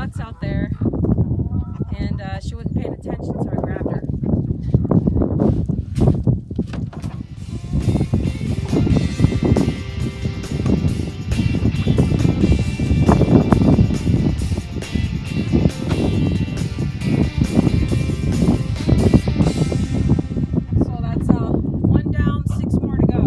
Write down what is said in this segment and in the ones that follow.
ducks out there, and she wasn't paying attention, so I grabbed her. So that's one down, 6 more to go.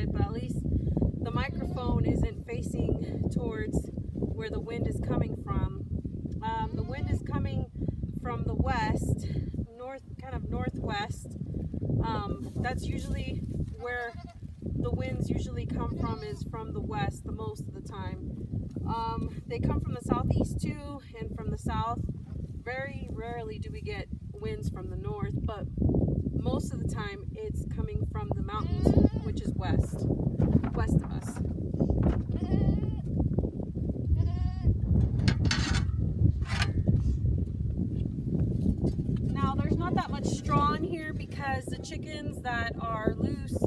it, but at least the microphone isn't facing towards where the wind is coming from. The wind is coming from the west, kind of northwest. That's usually where the winds usually come from, is from the west the most of the time. They come from the southeast too, and from the south. Very rarely do we get winds from the north, but most of the time it's coming from the mountains, which is west of us. Now there's not that much straw in here because the chickens that are loose,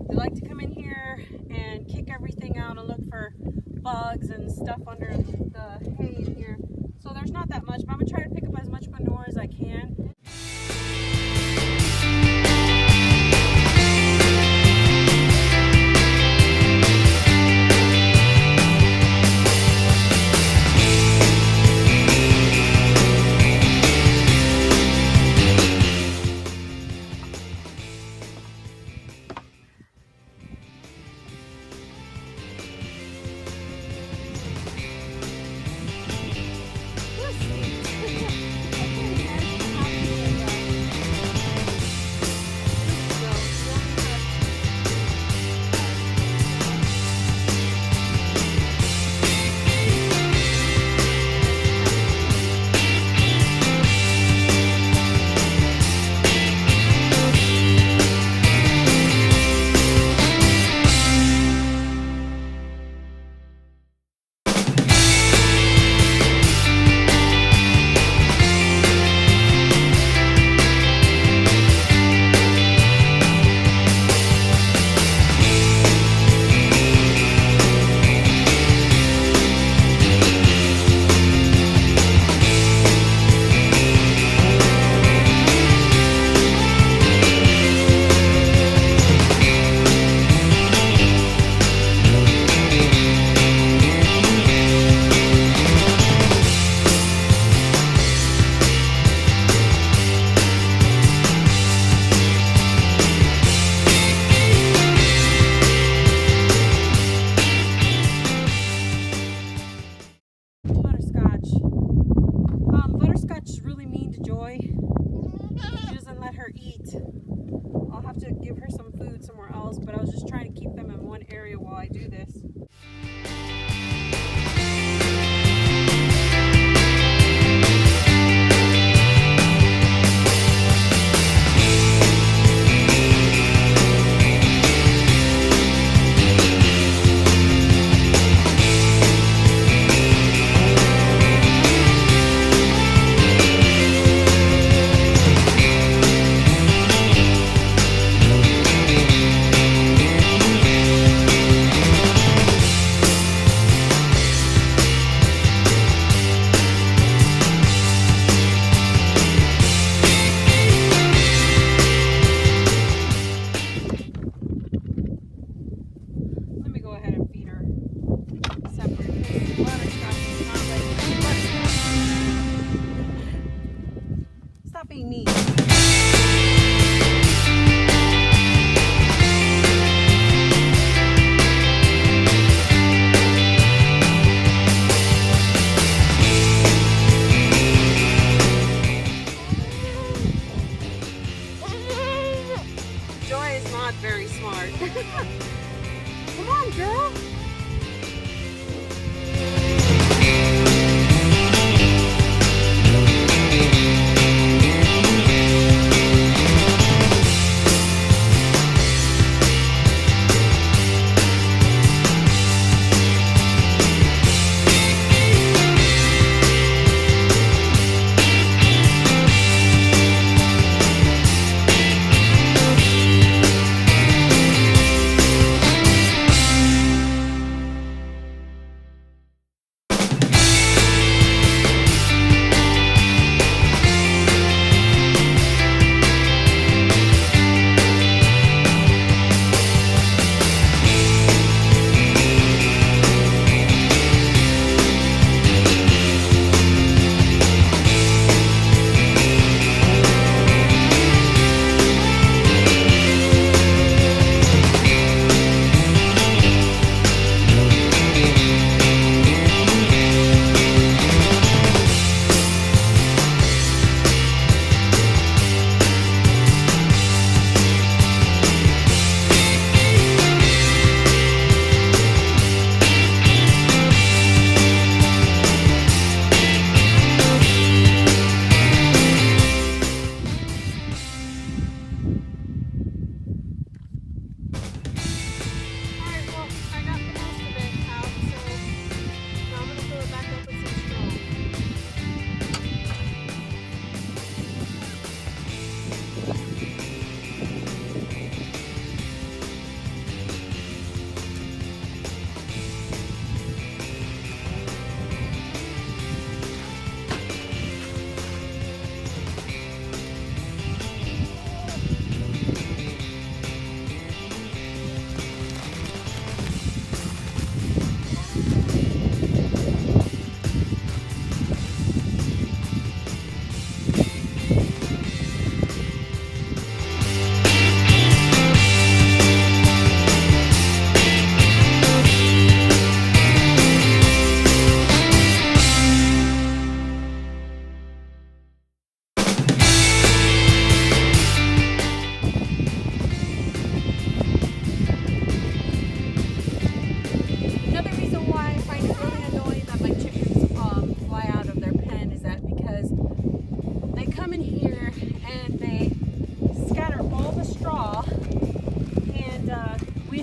they like to come in here and kick everything out and look for bugs and stuff under the hay in here. So there's not that much, but I'm going to try to pick up as much manure as I can. Butterscotch is really mean to Joy. She doesn't let her eat. I'll have to give her some food somewhere else, but I was just trying to keep them in one area while I do this. Stop being mean. Joy is not very smart. Come on, girl.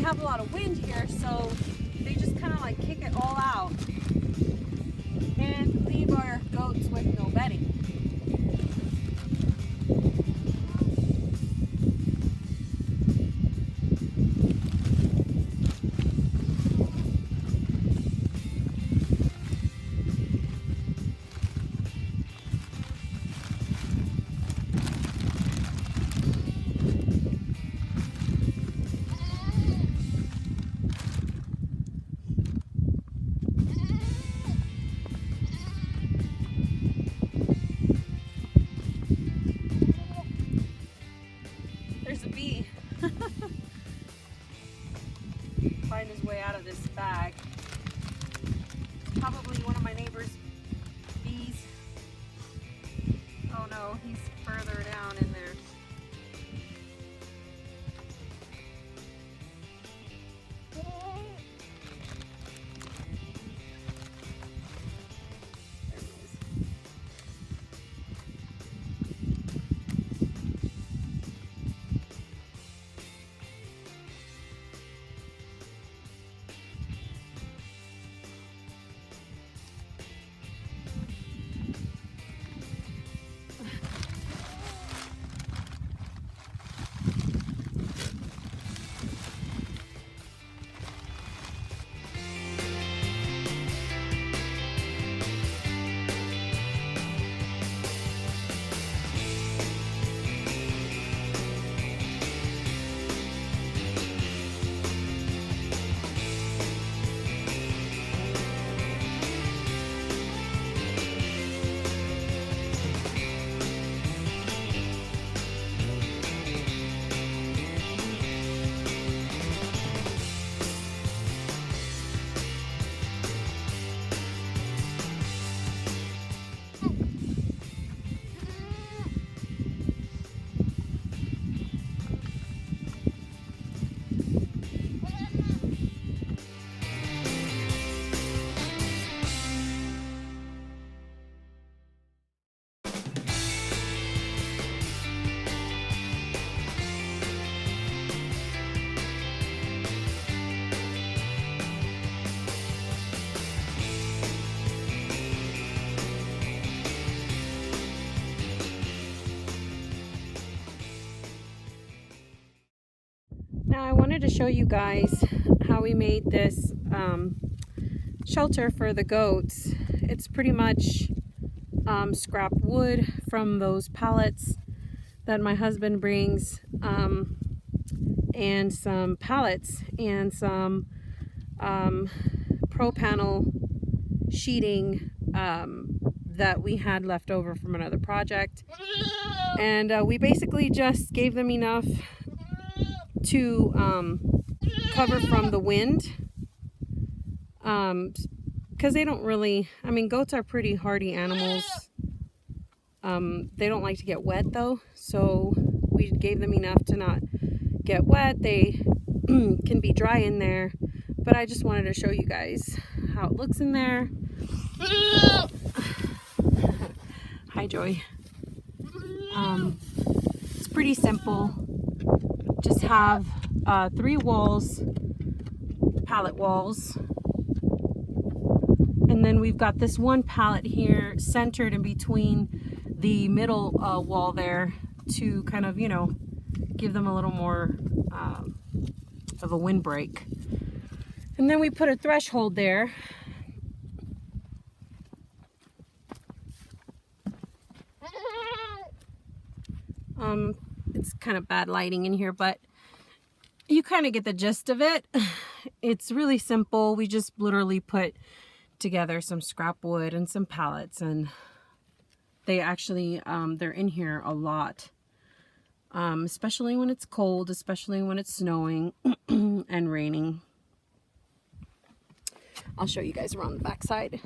have a lot of wind here, so they just kind of like kick it all out and leave our goats with no bedding. There's a bee. Find his way out of this bag. Probably one of my neighbor's bees. Oh no, he's further down in there. Now I wanted to show you guys how we made this shelter for the goats. It's pretty much scrap wood from those pallets that my husband brings, and some pallets and some pro panel sheeting that we had left over from another project, and we basically just gave them enough to cover from the wind, because they don't really, I mean, goats are pretty hardy animals. They don't like to get wet though, so we gave them enough to not get wet. They can be dry in there, but I just wanted to show you guys how it looks in there. Hi, Joy. It's pretty simple. Just have 3 walls, pallet walls, and then we've got this one pallet here centered in between the middle wall there to kind of, you know, give them a little more of a windbreak. And then we put a threshold there. It's kind of bad lighting in here, but you kind of get the gist of it. It's really simple. We just literally put together some scrap wood and some pallets, and they actually, they're in here a lot, especially when it's cold, especially when it's snowing and raining. I'll show you guys around the back side.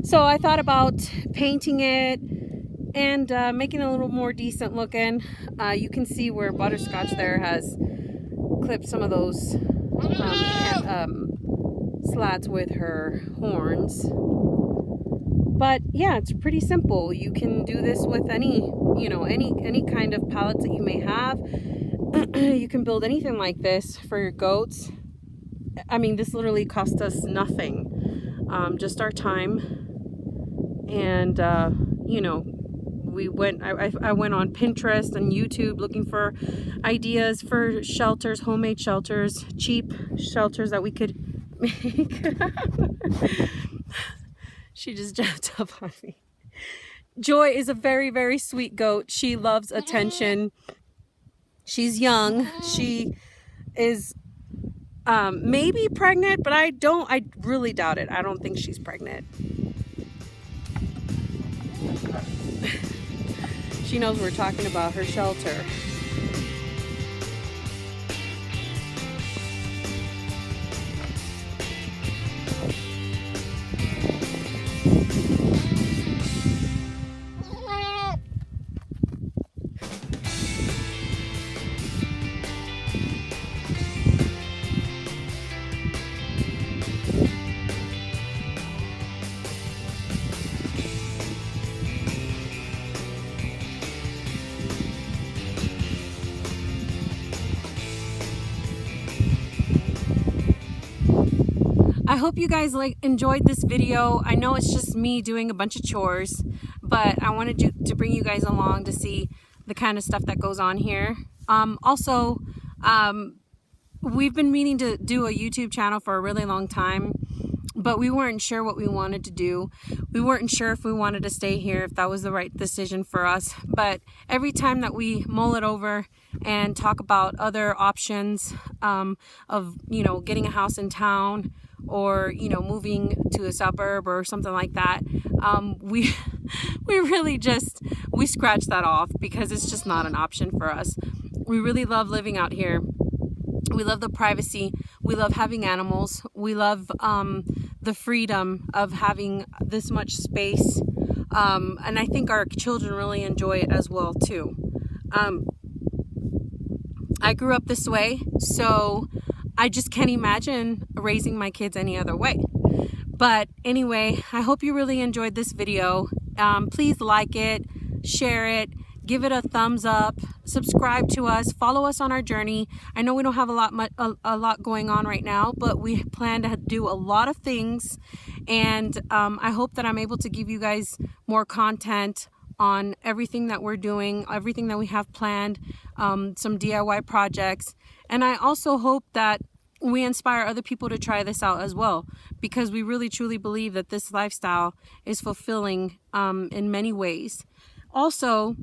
So I thought about painting it and making it a little more decent looking. You can see where Butterscotch there has clipped some of those slats with her horns. But yeah, it's pretty simple. You can do this with any, you know, any kind of pallets that you may have. You can build anything like this for your goats. I mean, this literally cost us nothing, just our time. And you know, I went on Pinterest and YouTube looking for ideas for shelters, homemade shelters, cheap shelters that we could make. She just jumped up on me. Joy is a very, very sweet goat. She loves attention. She's young. She is maybe pregnant, but I really doubt it. I don't think she's pregnant. She knows we're talking about her shelter. I hope you guys enjoyed this video. I know it's just me doing a bunch of chores, but I wanted to bring you guys along to see the kind of stuff that goes on here. Also, we've been meaning to do a YouTube channel for a really long time, but we weren't sure what we wanted to do. We weren't sure if we wanted to stay here, if that was the right decision for us. But every time that we mull it over and talk about other options of, you know, getting a house in town, or, you know, moving to a suburb or something like that, we really just, we scratch that off because it's just not an option for us. We really love living out here. We love the privacy. We love having animals. We love the freedom of having this much space. And I think our children really enjoy it as well too. I grew up this way, so I just can't imagine raising my kids any other way. But anyway, I hope you really enjoyed this video. Please like it, share it, give it a thumbs up, subscribe to us, follow us on our journey. I know we don't have a lot going on right now, but we plan to do a lot of things. And I hope that I'm able to give you guys more content on everything that we're doing, everything that we have planned, some DIY projects. And I also hope that we inspire other people to try this out as well, because we really truly believe that this lifestyle is fulfilling in many ways. Also,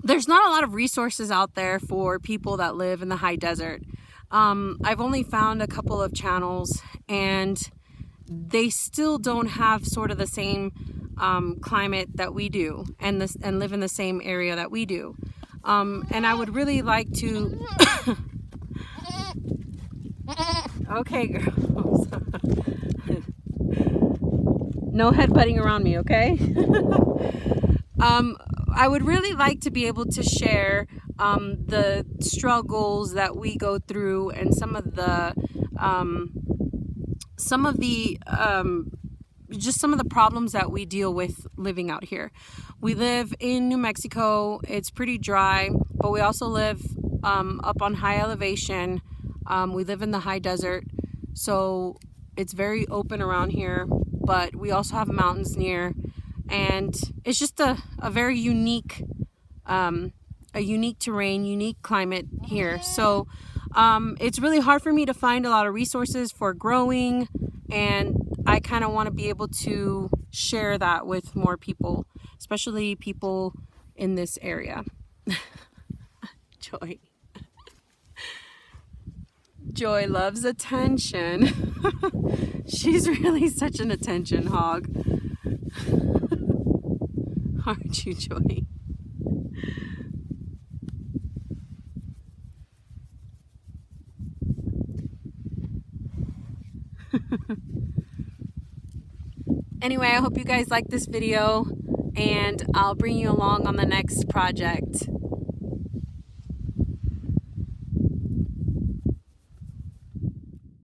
there's not a lot of resources out there for people that live in the high desert. I've only found a couple of channels, and they still don't have sort of the same climate that we do, and live in the same area that we do. And I would really like to okay, girls. No headbutting around me, okay? I would really like to be able to share the struggles that we go through, and some of the problems that we deal with living out here. We live in New Mexico. It's pretty dry, but we also live up on high elevation. We live in the high desert, so it's very open around here, but we also have mountains near, and it's just a very unique terrain, unique climate here. So it's really hard for me to find a lot of resources for growing, and I kind of want to be able to share that with more people, especially people in this area. Joy loves attention. She's really such an attention hog. Aren't you, Joy? Anyway, I hope you guys like this video, and I'll bring you along on the next project.